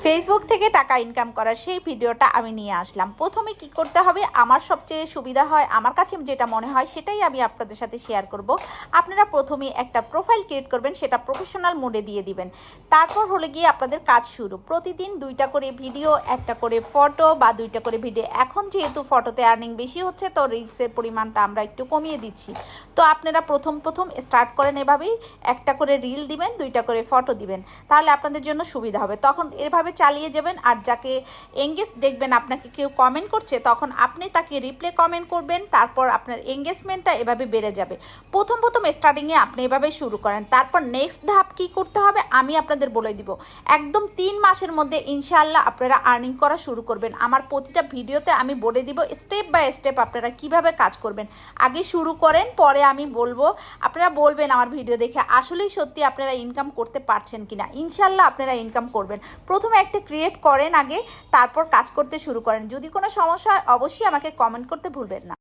Facebook থেকে টাকা income করার সেই ভিডিওটা আমি নিয়ে আসলাম। প্রথমে কি করতে হবে, আমার সবচেয়ে সুবিধা হয়, আমার কাছে যেটা মনে হয় সেটাই আমি আপনাদের সাথে শেয়ার করব। আপনারা প্রথমে একটা প্রোফাইল ক্রিয়েট করবেন, সেটা প্রফেশনাল মোডে দিয়ে দিবেন। তারপর হলে গিয়ে আপনাদের কাজ শুরু। প্রতিদিন 2টা করে ভিডিও, 1টা করে ফটো বা 2টা করে ভিডিও। এখন যেহেতু ফটোতে আর্নিং বেশি হচ্ছে, তো রিলসের পরিমাণটা আমরা একটু কমিয়ে দিচ্ছি। তো আপনারা প্রথম স্টার্ট করেন এভাবেই, 1টা করে রিল দিবেন, 2টা করে ফটো দিবেন, তাহলে আপনাদের জন্য সুবিধা হবে। তখন এভাবে চালিয়ে যাবেন। আর যাকে এঙ্গেজ দেখবেন আপনাকে কেউ কমেন্ট করছে, তখন আপনি তাকে রিপ্লে কমেন্ট করবেন। তারপর আপনার এঙ্গেজমেন্টটা এভাবে বেড়ে যাবে। প্রথম স্টার্টিংয়ে আপনি এভাবে শুরু করেন। তারপর নেক্সট ধাপ কি করতে হবে আমি আপনাদের বলে দিব। একদম 3 মাসের মধ্যে ইনশাআল্লাহ আপনারা আর্নিং করা শুরু করবেন। আমার প্রতিটা ভিডিওতে আমি বলে দিব স্টেপ বাই স্টেপ আপনারা কিভাবে কাজ করবেন। আগে শুরু করেন, পরে আমি বলবো। আপনারা বলবেন আমার ভিডিও দেখে আসলেই সত্যি আপনারা ইনকাম করতে পারছেন কিনা। ইনশাআল্লাহ আপনারা ইনকাম করবেন। প্রথমে একটা ক্রিয়েট করেন আগে, তারপর কাজ করতে শুরু করেন। যদি কোনো সমস্যা হয় অবশ্যই আমাকে কমেন্ট করতে ভুলবেন না।